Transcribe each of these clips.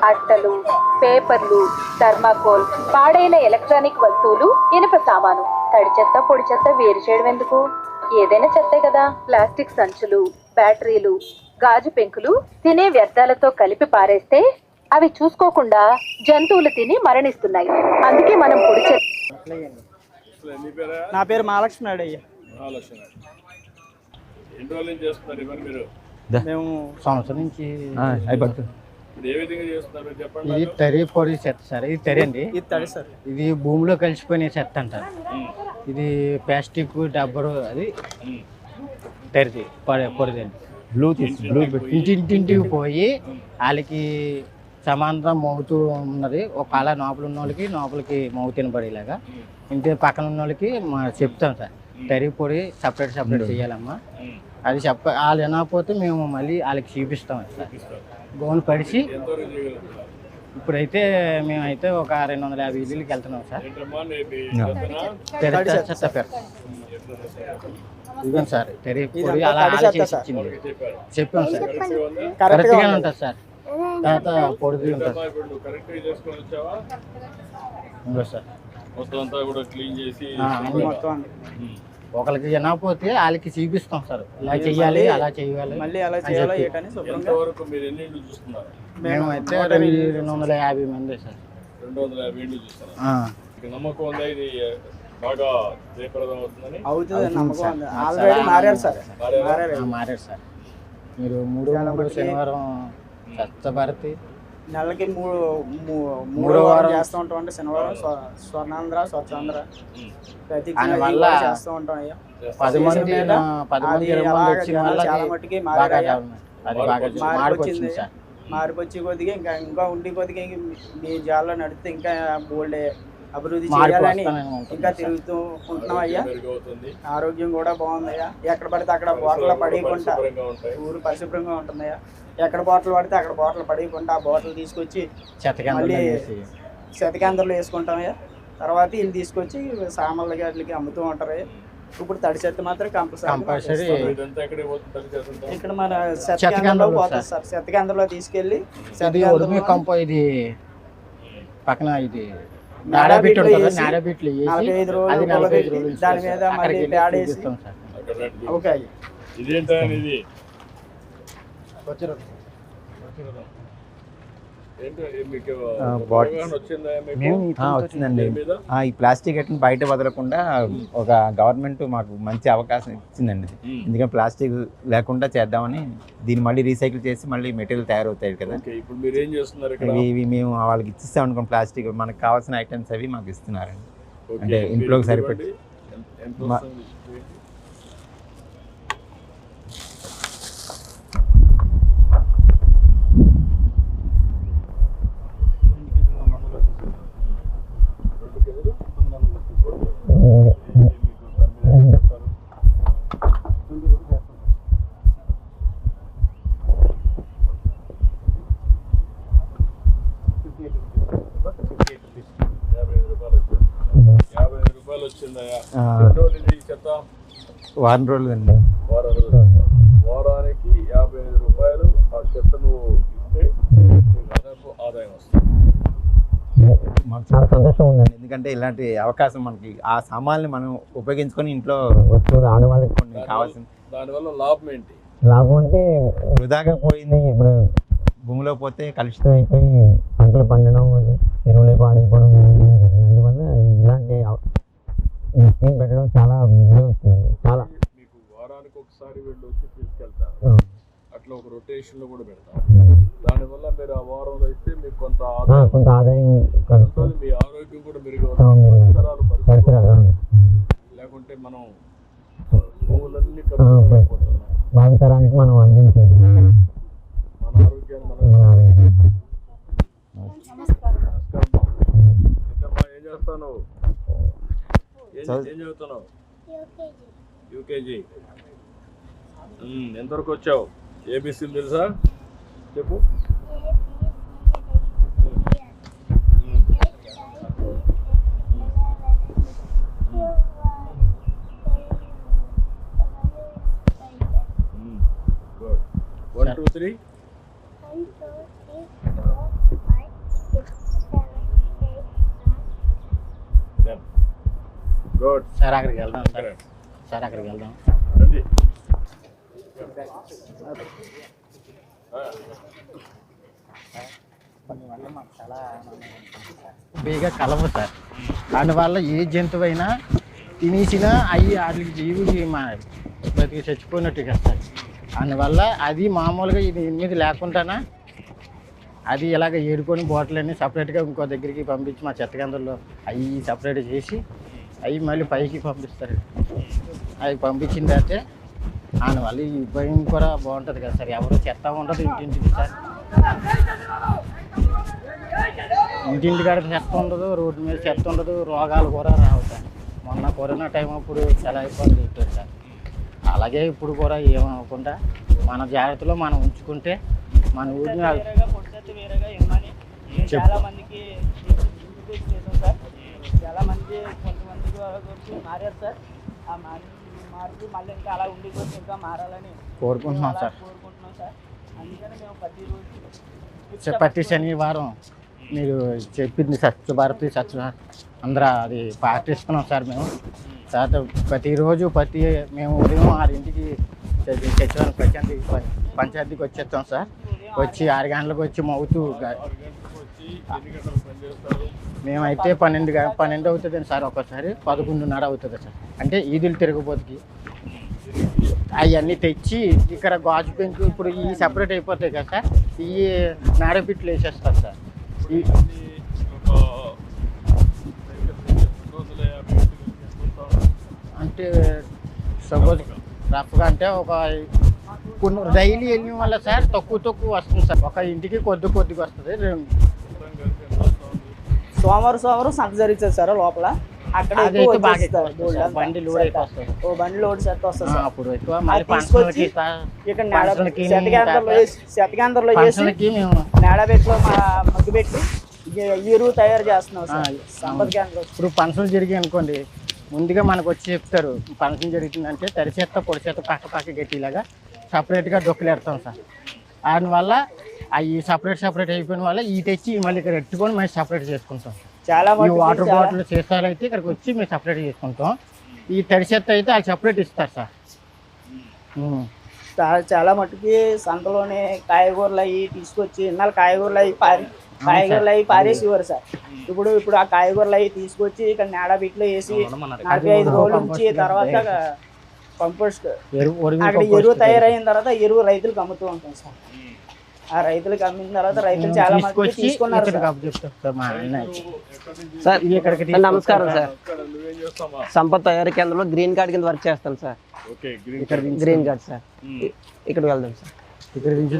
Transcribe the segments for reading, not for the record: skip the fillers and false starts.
అట్టలు, పేపర్లు, థర్మాకోల్, పాడైన ఎలక్ట్రానిక్ వస్తువులు, ఇనుప సామాను. తడి చెత్త, పొడి చెత్త వేరు చేయడం ఎందుకు? ఏదైనా చెత్తే కదా. ప్లాస్టిక్ సంచులు, బ్యాటరీలు, గాజు పెంకులు తినే వ్యర్థాలతో కలిపి పారేస్తే అవి చూసుకోకుండా జంతువులు తిని మరణిస్తున్నాయి. అందుకే మనం పొడి చెత్త. నా పేరు మహాలక్ష్మి అయ్యా. మేము సంవత్సరం నుంచి ఇది తరి పొడి చెత్త సార్. ఇది తరి అండి. ఇది తడి సార్. ఇది భూమిలో కలిసిపోయిన చెత్త అంటారు. ఇది ప్లాస్టిక్ డబ్బరు, అది తరిది పొడిది అండి. ఇంటింటికి పోయి వాళ్ళకి సమాంతరం మోగుతూ ఉన్నది. ఒకవేళ లోపల ఉన్న వాళ్ళకి లోపలికి మోగు తినబడేలాగా, ఇంటి పక్కన ఉన్న వాళ్ళకి చెప్తాం సార్. తరి పొడి సపరేట్ చేయాలమ్మా. అది వాళ్ళు వినకపోతే మేము మళ్ళీ వాళ్ళకి చూపిస్తాం సార్. గోను పడిచి ఇప్పుడైతే మేమైతే ఒక 250 ఇళ్ళకి వెళ్తున్నాం సార్. ఇదిగోండి సార్, తెరి పొడి అలా ఇచ్చింది చెప్పాం సార్. కరెక్ట్గానే ఉంటుంది సార్. తర్వాత పొడి ఉంటుంది సార్. ఒకరికి వినకపోతే వాళ్ళకి చూపిస్తాం సార్. ఇలా చెయ్యాలి, అలా చెయ్యాలి, మళ్ళీ అలా చేయాలి. మేమైతే 250 మంది సార్. 250 నమ్మకం ఉందా ఇది బాగా జయప్రదం అవుతుందని? అవుతుంది, నమ్మకం ఉంది. ఆల్రెడీ మారారు సార్. మీరు 3 శనివారం స్వచ్ఛభారతి నెలకి 3 వారం చేస్తూ ఉంటాం. అంటే శనివారం స్వర్ణాంధ్ర, స్వచ్ఛాంధ్ర ప్రతి చేస్తూ ఉంటాం అయ్యా. 10 మంది చాలా మట్టుకి మార్పొచ్చి కొద్దిగా ఇంకా ఉండి కొద్దిగా మీ జాల్లో నడితే ఇంకా బోల్డ్ అభివృద్ధి చేయాలని ఇంకా తిరుగుతూ ఉంటున్నాం అయ్యా. ఆరోగ్యం కూడా బాగుందయ్యా. ఎక్కడ పడితే అక్కడ బాటలు పడేయకుండా ఊరు పరిశుభ్రంగా ఉంటుందయ్యా. ఎక్కడ బాటలు పడితే అక్కడ బాటలు పడేయకుండా ఆ బాటలు తీసుకొచ్చి మళ్ళీ శతకేంద్రంలో వేసుకుంటామయ్యా. తర్వాత వీళ్ళు తీసుకొచ్చి సామాన్లకి వాటికి అమ్ముతూ ఉంటారు. ఇప్పుడు తడి చెత్త మాత్రం కంపల్సరీ ఇక్కడ మన శతకేంద్రంలో పోతుంది సార్. శతకేంద్రంలో తీసుకెళ్ళి ఇది పక్కన ఇది 45 రోజులు దాని మీద మళ్ళీ ప్యాడ్ వేసి ఓకే. వచ్చిందండి. ఈ ప్లాస్టిక్ ఐటమ్ బయట వదలకుండా ఒక గవర్నమెంట్ మాకు మంచి అవకాశం ఇచ్చిందండి. ఎందుకంటే ప్లాస్టిక్ లేకుండా చేద్దామని దీన్ని మళ్ళీ రీసైకిల్ చేసి మళ్ళీ మెటీరియల్ తయారవుతాయి కదా. ఇప్పుడు మీరు ఏం చేస్తున్నారు? ఇవి మేము వాళ్ళకి ఇచ్చిస్తాం అనుకోండి. ప్లాస్టిక్ మనకు కావాల్సిన ఐటమ్స్ అవి మాకు ఇస్తున్నారండి. అంటే ఇంట్లోకి సరిపెట్టి వారం రోజులు అండి. వారానికి 55 రూపాయలు ఆ చెత్తను ఇస్తే అదనపు ఆదాయం వస్తుంది. మాకు చాలా సంతోషం ఉందండి. ఎందుకంటే ఇలాంటి అవకాశం మనకి ఆ సామాన్ని మనం ఉపయోగించుకొని ఇంట్లో వస్తువులు ఆడవాళ్ళకి కొన్ని కావాల్సిన దానివల్ల లాభం ఏంటి? లాభం అంటే వృధాగా పోయింది. ఇప్పుడు భూమిలో పోతే కలుషితం అయిపోయి పంటలు పండడం, ఎరువులే పాడైపోవడం కదండి. అందువల్ల ఇలాంటి స్కీమ్ పెట్టడం చాలా విలువ వస్తుందండి. చాలా మీకు వారానికి ఒకసారి వీళ్ళు వచ్చి తీసుకెళ్తారు. అట్లా ఒక రొటేషన్లో కూడా పెడతారు. దానివల్ల మీరు ఆ వారంలో ఇస్తే మీకు కొంత ఆదాయం మీ ఆరోగ్యం కూడా మెరుగవుతుంది. లేకుంటే మనం భూములన్నీ భావితరానికి మనం అందించేది మన ఆరోగ్యాన్ని ఏం చేస్తాను? ఏం చదువుతున్నావు? యూకేజీ. ఎంతవరకు వచ్చావు? ఏబిసిలు తెలుసా? చెప్పు. గుడ్. 1 2 3 సార్ అక్కడికి వెళ్దాం సార్ అక్కడికి వెళ్దాం. రండి. బేగా కలవు సార్. దానివల్ల ఏ జంతువు అయినా తినేసినా అవి వాటికి జీవుకి మా బతికి చచ్చిపోయినట్టు కదా సార్. అందువల్ల అది మామూలుగా ఇది ఎనిమిది లేకుండానా అది ఇలాగ ఏడుకొని బాటిల్ అన్నీ సపరేట్గా ఇంకో దగ్గరికి పంపించి మా చెత్త కేంద్రంలో అవి సపరేట్ చేసి అవి మళ్ళీ పైకి పంపిస్తారు. అవి పంపించిన తర్వాత దానివల్ల ఈ భయం కూడా బాగుంటుంది కదా సార్. ఎవరు చెత్త ఉండదు ఇంటింటికి సార్. ఇంటింటికాడ చెత్త ఉండదు, రోడ్డు మీద చెత్త ఉండదు, రోగాలు కూడా రావు సార్. మొన్న కరోనా టైం అప్పుడు చాలా ఇబ్బంది అవుతుంది సార్. అలాగే ఇప్పుడు కూడా ఏమనుకుంటా మన జాగ్రత్తలో మనం ఉంచుకుంటే మన ఊరిని చాలా మందికి చేసాం సార్. చాలా మంది కొంతమందికి మారారు సార్. ఆ మార్పు మళ్ళీ ఇంకా అలా ఉండిపోతే ఇంకా మారాలని కోరుకుంటున్నాం సార్. అందుకని మేము ప్రతిరోజు ప్రతి శనివారం మీరు చెప్పింది స్వచ్ఛ భారత్ అందరూ అది పాటిస్తున్నాం సార్. మేము తర్వాత ప్రతిరోజు మేము ఉదయం 6ంటికి సచివాలయం పంచాయతీకి వచ్చేస్తాం సార్. వచ్చి 6 గంటలకు వచ్చి మౌతూ మేమైతే 12 అవుతుంది సార్. ఒక్కోసారి 11:30 అవుతుంది సార్. అంటే ఈదులు తిరగబోతుకి అవన్నీ తెచ్చి ఇక్కడ గాజు పెంకు ఇప్పుడు ఈ సపరేట్ అయిపోతాయి కదా సార్. ఈ నాడపిట్లు వేసేస్తారు సార్. అంటే సపోజ్ రఫ్గా అంటే ఒక కొన్ని డైలీ వెళ్ళిన వల్ల సార్ తక్కువ వస్తుంది సార్. ఒక ఇంటికి కొద్దిగా వస్తుంది. సోమవారం సంత జరుగుతుంది సార్ లోపల. అక్కడ బండి లోడ్ అయితే వస్తుంది. బండి లోడ్ సెట్ వస్తుంది సార్. అప్పుడు ఎక్కువ మళ్ళీ ఫంక్షన్లకి ఇక్కడ శతకేంద్రంలో చేసి నేడబెట్లో మగ్గు పెట్టి ఎరువు తయారు చేస్తున్నాం సార్ సంపద కేంద్రం. ఇప్పుడు ఫంక్షన్ జరిగాయి అనుకోండి, ముందుగా మనకు వచ్చి చెప్తారు ఫంక్షన్ జరుగుతుందంటే తడి చెత్త పొడి చెత్త పక్క గట్టిలాగా సపరేట్గా డొక్కులు పెడతాం సార్. దానివల్ల అవి సపరేట్ అయిపోయిన వల్ల ఈ తెచ్చి మళ్ళీ ఇక్కడ ఎట్టుకొని మేము సపరేట్ చేసుకుంటాం. చాలా ఈ వాటర్ బాటిల్ చేస్తారు అయితే ఇక్కడికి వచ్చి మేము సపరేట్ చేసుకుంటాం. ఈ తడి చెత్త అయితే అది సపరేట్ ఇస్తారు సార్. చాలా మట్టుకి సంతలోనే కాయగూరలు అవి తీసుకొచ్చి ఇన్నాళ్ళు కాయగూరలు అవి పారేసేవారు సార్. ఇప్పుడు ఆ కాయగూరలు అవి తీసుకొచ్చి ఇక్కడ నేడబిట్లో వేసి 45 రోజులు ఉంచి తర్వాత కంపోస్ట్ అక్కడ ఎరువు తయారైన తర్వాత ఎరువు రైతులకు అమ్ముతూ ఉంటాం సార్. ఆ రైతులకు అమ్మిన తర్వాత రైతులు చాలా మంది తీసుకున్నారు సార్. నమస్కారం సార్. సంపద తయారీ కేంద్రంలో గ్రీన్ కార్డ్ కింద వర్క్ చేస్తాను సార్. Green card sir. ఇక్కడికి వెళ్దాం సార్. ఇక్కడ నుంచి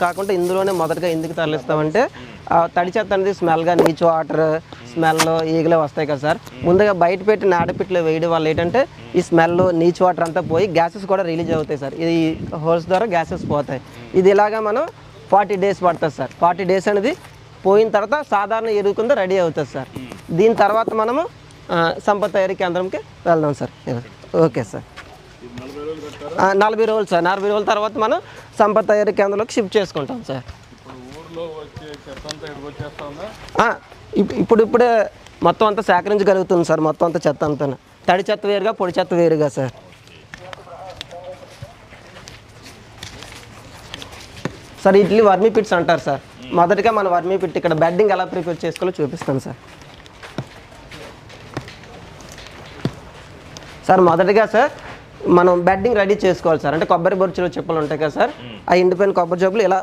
కాకుండా ఇందులోనే మొదటగా ఎందుకు తరలిస్తామంటే తడి చెత్త అనేది స్మెల్గా నీచు వాటర్ స్మెల్ ఈగలే వస్తాయి కదా సార్. ముందుగా బయట పెట్టి నాడపిట్లో వేయడం వల్ల ఏంటంటే ఈ స్మెల్ నీచు వాటర్ అంతా పోయి గ్యాసెస్ కూడా రిలీజ్ అవుతాయి సార్. ఇది హోల్స్ ద్వారా గ్యాసెస్ పోతాయి. ఇది ఇలాగా మనం 40 days పడుతుంది సార్. 40 days అనేది పోయిన తర్వాత సాధారణ ఎరువు కింద రెడీ అవుతుంది సార్. దీని తర్వాత మనము సంపద తయారీ కేంద్రంకి వెళ్దాం సార్. Okay sir. 40 రోజులు సార్. 40 రోజుల తర్వాత మనం సంపద తయారీ కేంద్రంలోకి షిఫ్ట్ చేసుకుంటాం సార్. ఇప్పుడే మొత్తం అంతా సేకరించగలుగుతుంది సార్. మొత్తం అంతా చెత్త అంతా తడి చెత్త వేరుగా పొడి చెత్త వేరుగా సార్. సార్ ఇడ్లీ వర్మీ పిట్స్ అంటారు సార్. మొదటిగా మన వర్మీ పిట్ ఇక్కడ బెడ్డింగ్ ఎలా ప్రిపేర్ చేసుకోవాలో చూపిస్తాను సార్. సార్ మొదటిగా సార్ మనం బెడ్డింగ్ రెడీ చేసుకోవాలి సార్. అంటే కొబ్బరి బొరుచులో చెప్పులు ఉంటాయి కదా సార్. ఆ ఎండిపోయిన కొబ్బరి చెప్పులు ఇలా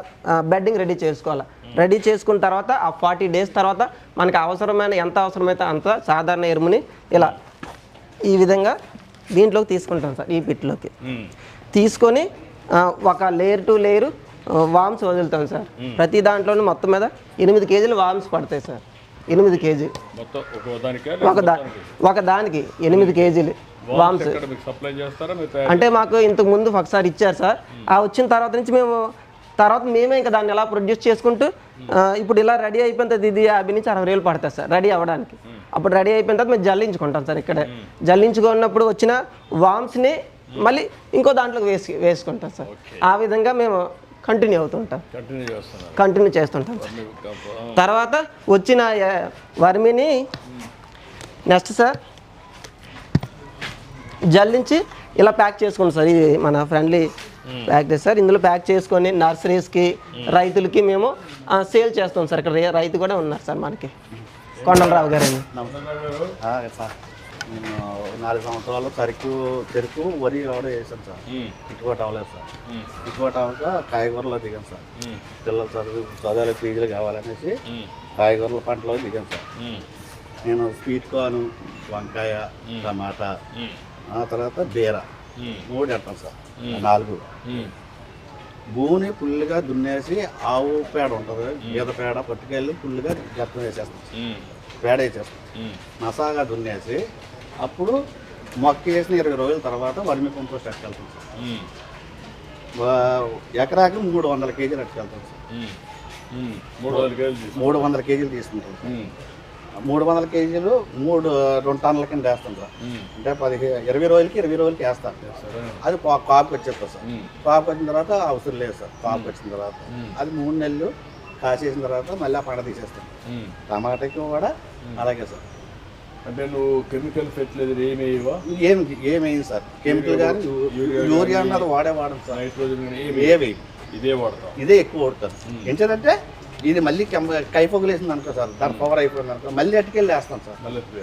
బెడ్డింగ్ రెడీ చేసుకోవాలి. రెడీ చేసుకున్న తర్వాత ఆ 40 days తర్వాత మనకు ఎంత అవసరమైతే అంత సాధారణ ఎరువుని ఇలా ఈ విధంగా దీంట్లోకి తీసుకుంటాం సార్. ఈ పిట్లోకి తీసుకొని ఒక లేయర్ టు లేయర్ వామ్స్ వదులుతాం సార్. ప్రతి దాంట్లోనూ మొత్తం మీద 8 kg వామ్స్ పడతాయి సార్. 8 kg ఒక దానికి 8 kg వామ్స్. అంటే మాకు ఇంతకు ముందు ఒకసారి ఇచ్చారు సార్. ఆ వచ్చిన తర్వాత నుంచి మేమే ఇంకా దాన్ని ఎలా ప్రొడ్యూస్ చేసుకుంటూ ఇప్పుడు ఇలా రెడీ అయిపోయిన తర్వాత ఇది 50 నుంచి 60 వేలు పడుతుంది సార్ రెడీ అవ్వడానికి. అప్పుడు రెడీ అయిపోయిన తర్వాత మేము జల్లించుకుంటాం సార్. ఇక్కడే జల్లించుకున్నప్పుడు వచ్చిన వామ్స్ని మళ్ళీ ఇంకో దాంట్లోకి వేసుకుంటాం సార్. ఆ విధంగా మేము కంటిన్యూ అవుతుంటాం, కంటిన్యూ చేస్తున్నారు. కంటిన్యూ చేస్తుంటాం. తర్వాత వచ్చిన వర్మిని నెక్స్ట్ సార్ జల్లించి ఇలా ప్యాక్ చేసుకోండి సార్. ఇది మన ఫ్రెండ్లీ ప్యాక్ సార్. ఇందులో ప్యాక్ చేసుకొని నర్సరీస్కి, రైతులకి మేము సేల్ చేస్తాం సార్. ఇక్కడ రైతు కూడా ఉన్నారు సార్ మనకి, కొండలరావు గారు అని. సార్ నేను 4 సంవత్సరాలు చెరుకు వరి కూడా వేసాను సార్. ఇటుకోట అవ్వలేదు సార్. ఇటుకోట అవ్వక కాయగూరలో దిగాను సార్. పిల్లలు చదువుల ఫీజులు కావాలనేసి కాయగూరల పంటలో దిగాను సార్. నేను స్వీట్ కార్న్, వంకాయ, టమాటా, ఆ తర్వాత బీర 3 ఎడతాను సార్. 4 భూమిని ఫుల్గా దున్నేసి ఆవు పేడ ఉంటుంది, గీత పేడ పట్టుకెళ్ళి ఫుల్గా గర్తం వేసేస్తాం, పేడ వేసేస్తాం. మసాగా దున్నేసి అప్పుడు మొక్క వేసిన 20 రోజుల తర్వాత వర్మి కంపోస్ట్ ఎట్టుకెళ్తాం సార్. ఎకరాకి 300 కేజీలు ఎట్టుకెళ్తాం సార్. 300 కేజీలు తీసుకుంటాం సార్. 300 కేజీలు 2 టన్నుల కింద వేస్తాం సార్. అంటే 20 రోజులకి వేస్తాం. అది కాపుకి వచ్చేస్తాం సార్. కాపు వచ్చిన తర్వాత అవసరం లేదు సార్. కాపు వచ్చిన తర్వాత అది 3 నెలలు కాసేసిన తర్వాత మళ్ళీ ఆ పంట తీసేస్తాం. టమాటాకి కూడా అలాగే సార్. అంటే నువ్వు కెమికల్ ఫెర్టిలైజర్ ఏమేమి సార్? కెమికల్ కానీ యూరియా అన్నది వాడం సార్. నైట్రోజన్ ఏవి ఇదే వాడతాం, ఇదే ఎక్కువ వాడతారు. ఏంటంటే ఇది మళ్ళీ కైపొగలేసింది అనుకో సార్, దాని పవర్ అయిపోయింది అనుకో మళ్ళీ అట్టుకెళ్ళి వేస్తాం సార్.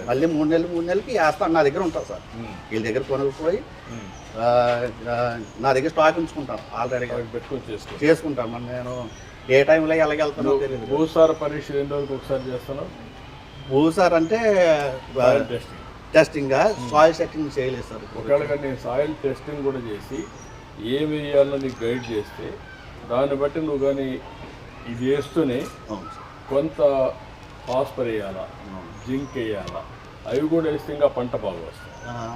మళ్ళీ 3 నెలలకి వేస్తాను. నా దగ్గర ఉంటుంది సార్. వీళ్ళ దగ్గర కొనుక్కుపోయి నా దగ్గర స్టాక్ ఉంచుకుంటాను. ఆల్రెడీ పెట్టుకొని చేసుకుంటాను. మరి నేను ఏ టైంలో ఎలాగెళ్తానో తెలియదు. భూసార పరీక్ష ఎన్ని రోజులకు ఒకసారి చేస్తాను? భూసార్ అంటే టెస్టింగ్, సాయిల్ టెస్టింగ్ చేయలేదు సార్. ఒకవేళ నేను సాయిల్ టెస్టింగ్ కూడా చేసి ఏమి వేయాలో నీకు గైడ్ చేస్తే దాన్ని బట్టి నువ్వు కానీ ఇది వేస్తూనే కొంత ఫాస్ఫర్ వేయాలా, జింక్ వేయాలా, అవి కూడా వేస్తే ఇంకా పంట బాగా వస్తుంది.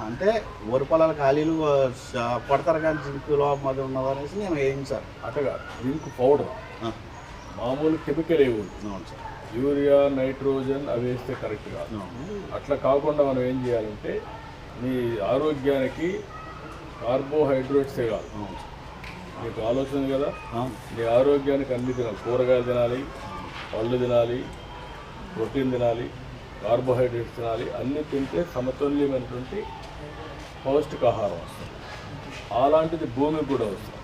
అంటే వరి పొలాల ఖాళీలు పడతారు కానీ జింకులో మధ్య ఉన్నదనేసి నేను వేయింది సార్. అట్టగా జింక్ పౌడర్ మామూలు కెమికల్ ఏమి ఉంది సార్. యూరియా, నైట్రోజన్ అవి వేస్తే కరెక్ట్ కాదు. అట్లా కాకుండా మనం ఏం చేయాలంటే నీ ఆరోగ్యానికి కార్బోహైడ్రేట్సే కాదు, నీకు ఆలోచన కదా, నీ ఆరోగ్యానికి అన్ని తినాలి. కూరగాయలు తినాలి, పళ్ళు తినాలి, ప్రోటీన్ తినాలి, కార్బోహైడ్రేట్స్ తినాలి. అన్నీ తింటే సమతుల్యమైనటువంటి పౌష్టికాహారం వస్తుంది. అలాంటిది భూమికి కూడా వస్తుంది.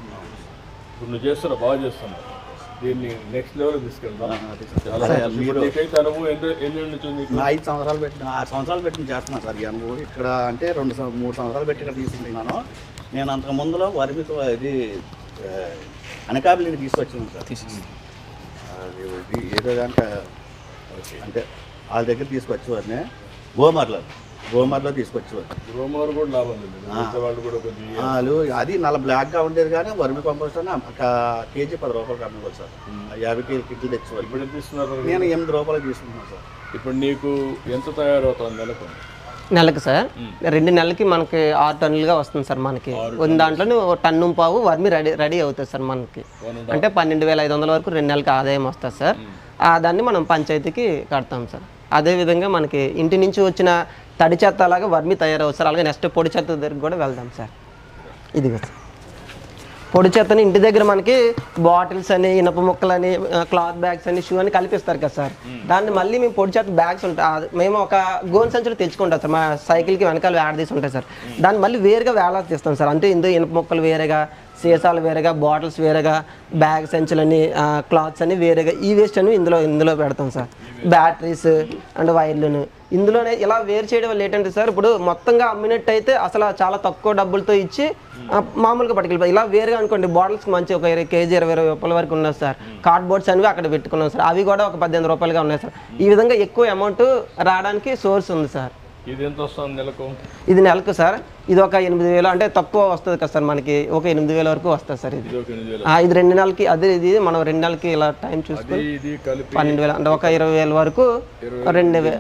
ఇప్పుడు నువ్వు చేస్తున్నా, బాగా చేస్తున్నావు. దీన్ని నెక్స్ట్ లెవెల్ తీసుకెళ్తాను. నీకైతే అనుభవం ఎన్ని నుంచి? 5 సంవత్సరాలు పెట్టిన 6 సంవత్సరాలు పెట్టిన చేస్తున్నాను సార్. ఈ అనుభవం ఇక్కడ అంటే 3 సంవత్సరాలు పెట్టి ఇక్కడ తీసుకుంటున్నాను. నేను అంతకు ముందులో వరిమితో ఇది అనకాపల్లిని తీసుకొచ్చాను సార్. అది ఏదో దాంట్లో అంటే వాళ్ళ దగ్గర తీసుకొచ్చేవారిని గోమార్లో తీసుకొచ్చేవారు. గోమార్ కూడా లాభం లేదు. వాళ్ళు కూడా వాళ్ళు అది నల్ల బ్లాక్గా ఉండేది కానీ వర్మి కంపోస్ట్ అని కేజీ 10 రూపాయలు కమ్ముకోవాలి సార్. 50 కేజీ కిట్లు తెచ్చేవారు. ఇప్పుడు ఎంత ఇస్తున్నారు? నేను 8 రూపాయలు తీసుకుంటున్నాను సార్. ఇప్పుడు నీకు ఎంత తయారవుతుంది నెలకు సార్? 2 నెలలకి మనకి 6 టన్నులుగా వస్తుంది సార్. మనకి దాంట్లోనే 1.5 టన్ను వర్మి రెడీ అవుతుంది సార్. మనకి అంటే 12,500 వరకు 2 నెలలకి ఆదాయం వస్తుంది సార్. దాన్ని మనం పంచాయతీకి కడతాం సార్. అదేవిధంగా మనకి ఇంటి నుంచి వచ్చిన తడి చెత్త అలాగా వర్మి తయారవుతుంది సార్. అలాగే నెక్స్ట్ పొడి చెత్త దగ్గరికి కూడా వెళ్దాం సార్. ఇదిగో సార్ పొడి చెత్తని ఇంటి దగ్గర మనకి బాటిల్స్ అని, ఇనప ముక్కలని, క్లాత్ బ్యాగ్స్ అని, షూ అని కల్పిస్తారు కదా సార్. దాన్ని మళ్ళీ మేము పొడి చెత్త బ్యాగ్స్ ఉంటాయి, మేము ఒక గోన్ సంచులు తెచ్చుకుంటాం సార్. మా సైకిల్కి వెనకాల వేడదీసి ఉంటాయి సార్. దాన్ని మళ్ళీ వేరుగా వేలాడదీస్తాం సార్. అంటే ఇందులో ఇనప ముక్కలు వేరేగా, సీసాలు వేరేగా, బాటిల్స్ వేరేగా, బ్యాగ్ సంచులని, క్లాత్స్ అని వేరేగా, ఈ వేస్ట్ అని ఇందులో పెడతాం సార్. బ్యాటరీస్ అండ్ వైర్లను ఇందులోనే ఇలా వేరు చేయడం వల్ల ఏంటంటే సార్, ఇప్పుడు మొత్తంగా అమ్మినట్టు అయితే అసలు చాలా తక్కువ డబ్బులతో ఇచ్చి మామూలుగా పట్టుకెళ్ళిపోయి, ఇలా వేరుగా అనుకోండి బాటిల్స్కి మంచి ఒక 20 కేజీ 20 రూపాయల వరకు ఉన్నాయి సార్. కార్డ్బోర్డ్స్ అనేవి అక్కడ పెట్టుకున్నాం సార్. అవి కూడా ఒక 18 రూపాయలుగా ఉన్నాయి సార్. ఈ విధంగా ఎక్కువ అమౌంట్ రావడానికి సోర్స్ ఉంది సార్. ఇది ఎంత వస్తుంది నెలకు? ఇది నెలకు సార్ ఇది ఒక 8,000, అంటే తక్కువ వస్తుంది కదా సార్ మనకి, ఒక 8,000 వరకు వస్తుంది సార్. ఇది 2 నెలలకి, అదే ఇది మనం 2 నెలలకి ఇలా టైం చూసుకొని 12,000, అంటే ఒక 20,000 వరకు 2,000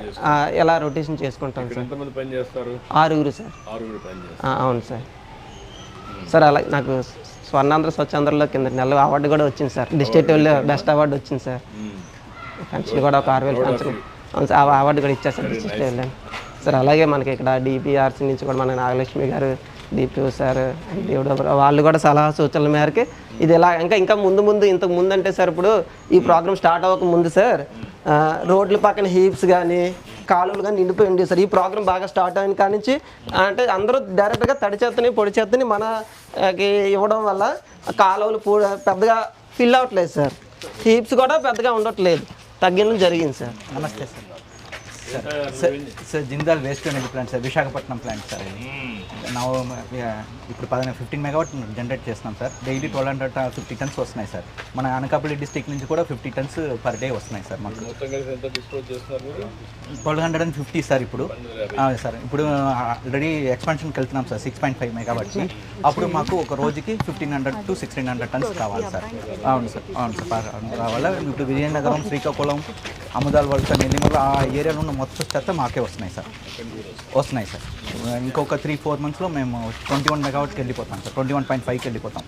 ఎలా రొటేషన్ చేసుకుంటాం సార్. ఎంతమంది పని చేస్తారు? 6 సార్. 6 పని చేస్తారు. అవును సార్. సార్ అలా నాకు స్వర్ణాంధ్ర స్వచ్ఛాంధ్రలో కింద నెల అవార్డు కూడా వచ్చింది సార్. డిస్ట్రిక్ట్ బెస్ట్ అవార్డు వచ్చింది సార్. పెన్షన్ కూడా ఒక 6,000 పెన్షన్, అవును సార్, ఆ అవార్డు కూడా ఇచ్చారు సార్ డిస్ట్రిక్ట్ లెవెల్ సార్. అలాగే మనకి ఇక్కడ డిపిఆర్సీ నుంచి కూడా మన నాగలక్ష్మి గారు దీప్తి సార్ దేవుడు వాళ్ళు కూడా సలహా సూచనల మేరకు ఇది ఇలా ఇంకా ముందు ఇంతకు ముందు అంటే సార్ ఇప్పుడు ఈ ప్రోగ్రామ్ స్టార్ట్ అవ్వక ముందు సార్ రోడ్ల పక్కన హీప్స్ కానీ కాలువలు కానీ నిండిపోయి ఉండేవి సార్. ఈ ప్రోగ్రామ్ బాగా స్టార్ట్ అయిన కాడి నుంచి అంటే అందరూ డైరెక్ట్గా తడి చెత్తని పొడి చెత్తని మనకి ఇవ్వడం వల్ల కాలువలు పెద్దగా ఫిల్ అవ్వట్లేదు సార్. హీప్స్ కూడా పెద్దగా ఉండట్లేదు, తగ్గడం జరిగింది సార్. నమస్తే sir. Sir Jindal waste energy plant sir, Visakhapatnam plant sir. ఇప్పుడు 15 మెగావాట్ జనరేట్ చేస్తున్నాం సార్. డైలీ 1250 టన్స్ వస్తున్నాయి సార్. మన అనకాపల్లి డిస్ట్రిక్ట్ నుంచి కూడా 50 టన్స్ పర్ డే వస్తున్నాయి సార్ మాకు. 1250 సార్ ఇప్పుడు సార్. ఇప్పుడు ఆల్రెడీ ఎక్స్పాన్షన్కి వెళ్తున్నాం సార్ 6.5 మెగావాట్కి. అప్పుడు మాకు ఒక రోజుకి 1500 to 1600 టన్స్ కావాలి సార్. అవును సార్, అవును సార్ కావాలి. ఇప్పుడు విజయనగరం, శ్రీకాకుళం, అముదాల్ వలస, నెల్లిమల ఆ ఏరియాలో ఉన్న మొత్తం చెత్త మాకే వస్తున్నాయి సార్. ఇంకొక 3-4 మంత్స్లో మేము 21 మెగావాట్కి వెళ్ళిపోతాం సార్. 21.5కి వెళ్ళిపోతాం.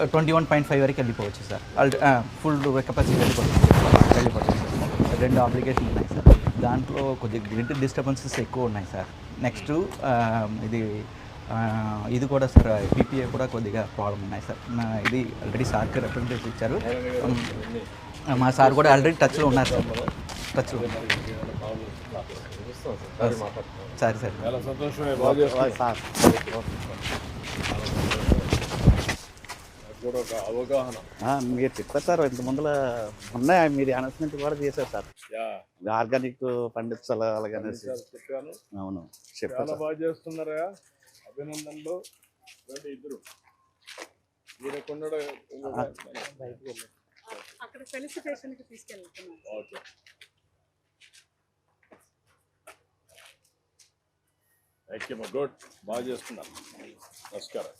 21.5 వరకు వెళ్ళిపోవచ్చు సార్. ఫుల్ కెపాసిటీ వెళ్ళిపోతుంది సార్. 2 అప్లికేషన్ ఉన్నాయి సార్. దాంట్లో కొద్దిగా గ్రిడ్ డిస్టర్బెన్సెస్ ఎక్కువ ఉన్నాయి సార్. నెక్స్ట్ ఇది కూడా సార్, పీపీఏ కూడా కొద్దిగా ప్రాబ్లం ఉన్నాయి సార్. ఇది ఆల్రెడీ సార్కి రిప్రజెంటేటివ్ ఇచ్చారు. మా సార్ కూడా ఆల్రెడీ టచ్లో ఉన్నారు సార్. టచ్లో సరే సార్. చాలా సంతోషమే, బాగా చేస్తున్నారు. కూడా ఒక అవగాహన మీరు చెప్పారు సార్. ఇంత ముందులో ఉన్నాయి, మీరు అనౌన్స్మెంట్ కూడా చేశారు సార్. ఆర్గానిక్ పండించాలి అలాగనేసి చెప్పాను. అవును చాలా చెప్పారు. బాగా చేస్తున్నారా, అభినందనలు. ఇద్దరు అక్కడ ఫెలిసిటేషన్కి తీసుకెళ్తున్నాను. Okay, thank you. గుడ్, బాగా చేస్తున్నారు. నమస్కారం.